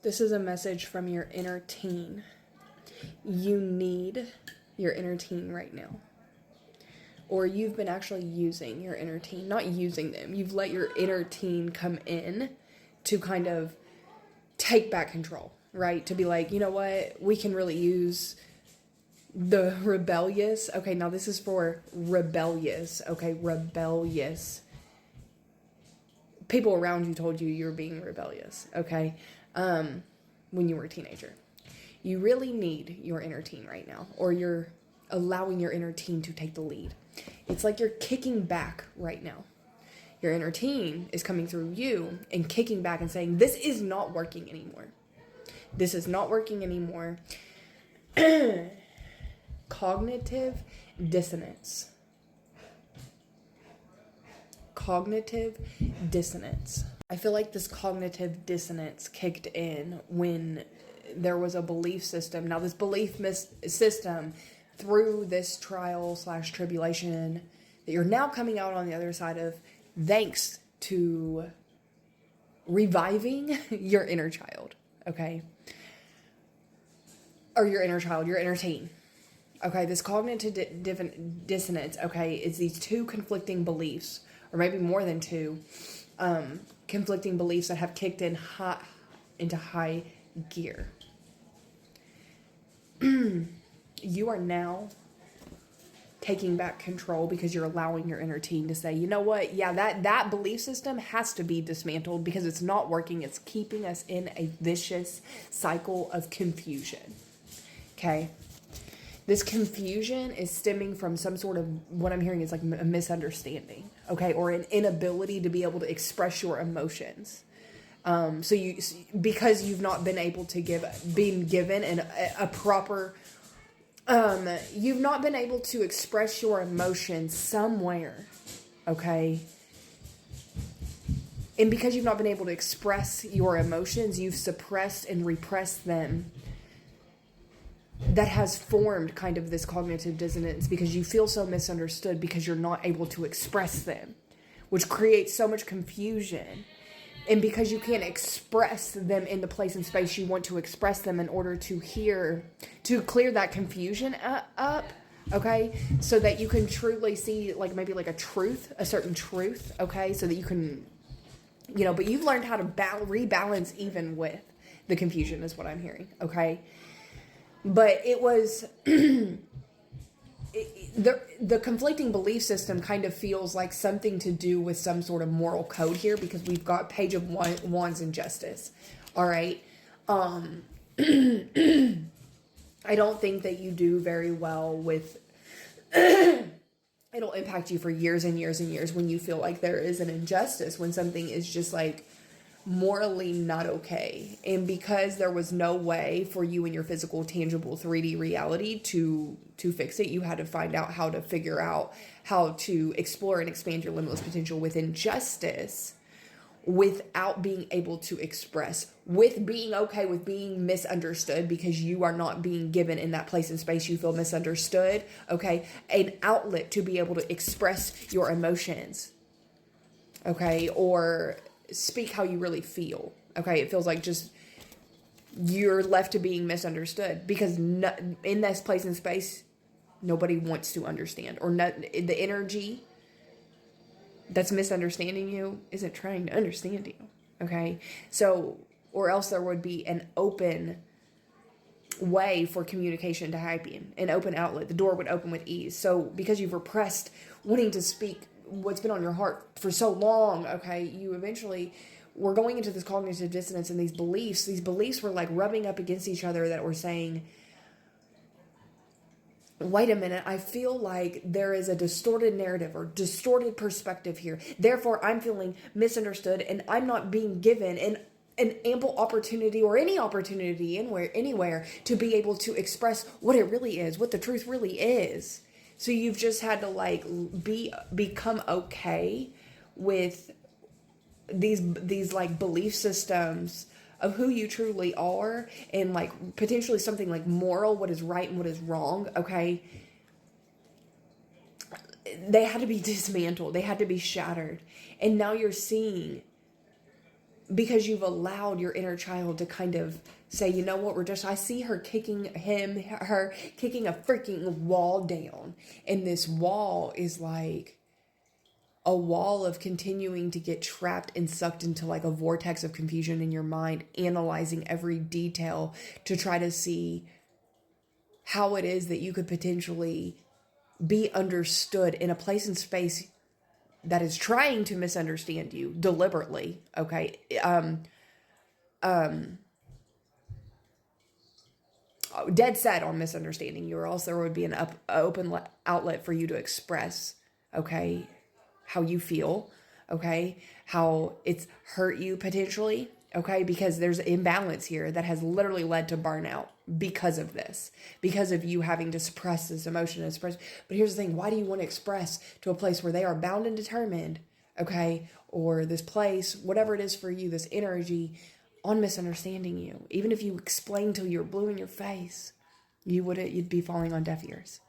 This is a message from your inner teen. You need your inner teen right now. Or you've been actually using your inner teen. Not using them. You've let your inner teen come in to kind of take back control, right? To be like, you know what? We can really use the rebellious. Okay, now this is for rebellious. Okay, rebellious. People around you told you were being rebellious, okay? When you were a teenager. You really need your inner teen right now, or you're allowing your inner teen to take the lead. It's like you're kicking back right now. Your inner teen is coming through you and kicking back and saying, this is not working anymore. This is not working anymore. Cognitive dissonance. Cognitive dissonance. I feel like this cognitive dissonance kicked in when there was a belief system. Now, this belief system, through this trial/tribulation that you're now coming out on the other side of, thanks to reviving your inner child, okay? Or your inner child, your inner teen. Okay, this cognitive dissonance, okay, is these two conflicting beliefs, or maybe more than two, conflicting beliefs that have kicked in into high gear. You are now taking back control because you're allowing your inner teen to say, you know what, yeah, that belief system has to be dismantled because it's not working. It's keeping us in a vicious cycle of confusion. Okay? This confusion is stemming from some sort of, what I'm hearing is like a misunderstanding, okay, or an inability to be able to express your emotions. Because you've not been able to being given a proper, you've not been able to express your emotions somewhere, okay? And because you've not been able to express your emotions, you've suppressed and repressed them. That has formed kind of this cognitive dissonance because you feel so misunderstood because you're not able to express them, which creates so much confusion. And because you can't express them in the place and space you want to express them in order to clear that confusion up, okay? So that you can truly see like maybe like a certain truth, okay? So that you can, but you've learned how to rebalance even with the confusion is what I'm hearing, okay? But it was, the conflicting belief system kind of feels like something to do with some sort of moral code here because we've got Page of Wands and Justice. All right. I don't think that you do very well with, it'll impact you for years and years and years when you feel like there is an injustice, when something is just like morally not okay. And because there was no way for you in your physical, tangible 3D reality to fix it, you had to find out how to figure out how to explore and expand your limitless potential within justice without being able to express, with being okay with being misunderstood because you are not being given in that place and space you feel misunderstood, okay, an outlet to be able to express your emotions, okay, or speak how you really feel. Okay, it feels like just you're left to being misunderstood because in this place and space, nobody wants to understand, or the energy that's misunderstanding you isn't trying to understand you. Okay, so or else there would be an open way for communication to happen, an open outlet. The door would open with ease. So because you've repressed wanting to speak what's been on your heart for so long, okay, you eventually were going into this cognitive dissonance, and these beliefs were like rubbing up against each other that were saying, wait a minute, I feel like there is a distorted narrative or distorted perspective here. Therefore, I'm feeling misunderstood and I'm not being given an ample opportunity or any opportunity anywhere to be able to express what it really is, what the truth really is. So you've just had to like become okay with these like belief systems of who you truly are, and like potentially something like moral, what is right and what is wrong, okay? They had to be dismantled. They had to be shattered. And now you're seeing because you've allowed your inner child to kind of say, you know what, I see her kicking her kicking a freaking wall down. And this wall is like a wall of continuing to get trapped and sucked into like a vortex of confusion in your mind, analyzing every detail to try to see how it is that you could potentially be understood in a place and space that is trying to misunderstand you deliberately. Okay. Dead set on misunderstanding you, or else there would be an open outlet for you to express, okay, how you feel, okay, how it's hurt you potentially, okay, because there's an imbalance here that has literally led to burnout because of this, because of you having to suppress this emotion and suppress. But here's the thing, why do you want to express to a place where they are bound and determined, okay, or this place, whatever it is for you, this energy on misunderstanding you? Even if you explain till you're blue in your face, you'd be falling on deaf ears.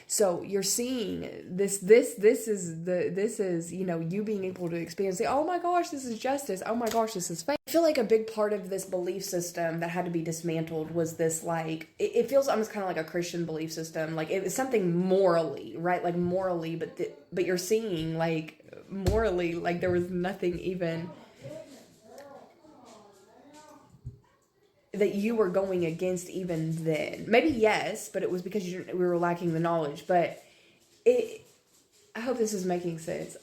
So you're seeing this is, you know, you being able to expand and say, oh my gosh, this is justice. Oh my gosh, this is fake. I feel like a big part of this belief system that had to be dismantled was this, like, it feels almost kind of like a Christian belief system. Like it was something morally, right? Like morally, but you're seeing like morally, like there was nothing even that you were going against even then. Maybe yes, but it was because we were lacking the knowledge. But I hope this is making sense.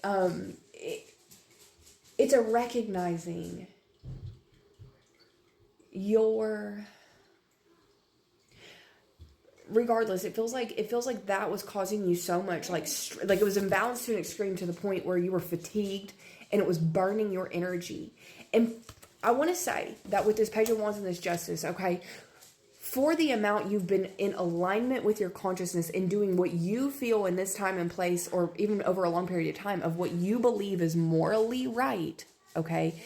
It's a recognizing regardless, it feels like that was causing you so much, like it was imbalanced to an extreme, to the point where you were fatigued and it was burning your energy. And I want to say that with this Page of Wands and this Justice, okay, for the amount you've been in alignment with your consciousness and doing what you feel in this time and place, or even over a long period of time, of what you believe is morally right, okay,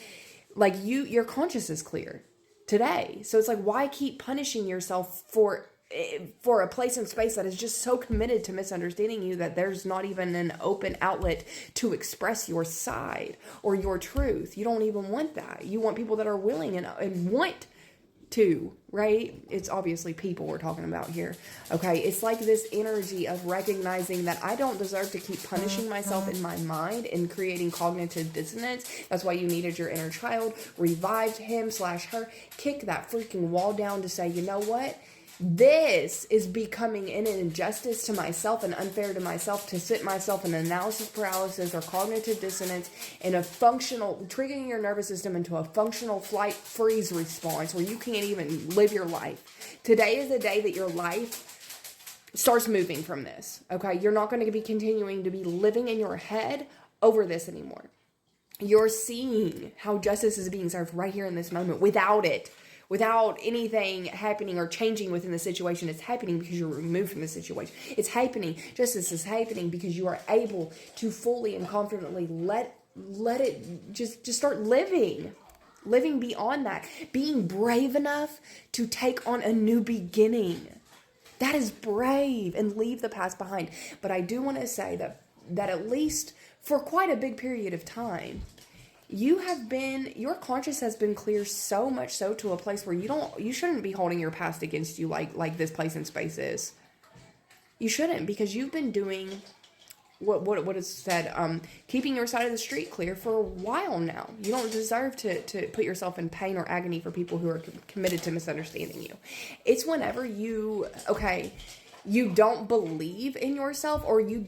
like your conscience is clear today. So it's like, why keep punishing yourself for a place and space that is just so committed to misunderstanding you that there's not even an open outlet to express your side or your truth? You don't even want that. You want people that are willing and want to, right? It's obviously people we're talking about here. Okay. It's like this energy of recognizing that I don't deserve to keep punishing myself in my mind and creating cognitive dissonance. That's why you needed your inner child, revived him/her, kick that freaking wall down to say, you know what? This is becoming an injustice to myself and unfair to myself to sit myself in analysis paralysis or cognitive dissonance in a functional, triggering your nervous system into a functional flight freeze response where you can't even live your life. Today is the day that your life starts moving from this. Okay. You're not going to be continuing to be living in your head over this anymore. You're seeing how justice is being served right here in this moment without anything happening or changing within the situation. It's happening because you're removed from the situation. It's happening, justice is happening because you are able to fully and confidently let it just start living beyond that, being brave enough to take on a new beginning. That is brave, and leave the past behind. But I do want to say that at least for quite a big period of time, your conscience has been clear, so much so to a place where you shouldn't be holding your past against you like this place and space is. You shouldn't, because you've been doing what is said, keeping your side of the street clear for a while now. You don't deserve to put yourself in pain or agony for people who are committed to misunderstanding you. It's whenever you don't believe in yourself, or you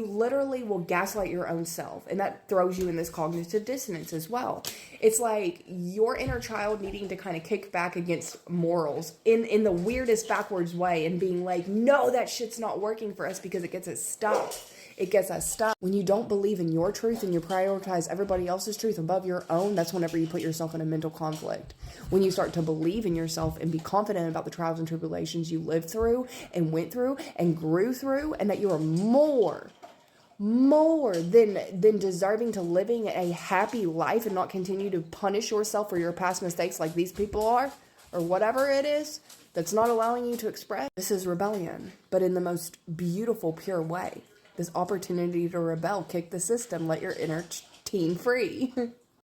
literally will gaslight your own self. And that throws you in this cognitive dissonance as well. It's like your inner child needing to kind of kick back against morals in the weirdest backwards way and being like, no, that shit's not working for us, because it gets us stuck. When you don't believe in your truth and you prioritize everybody else's truth above your own, that's whenever you put yourself in a mental conflict. When you start to believe in yourself and be confident about the trials and tribulations you lived through and went through and grew through, and that you are more than deserving to living a happy life and not continue to punish yourself for your past mistakes like these people are, or whatever it is that's not allowing you to express. This is rebellion, but in the most beautiful, pure way. This opportunity to rebel, kick the system, let your inner teen free.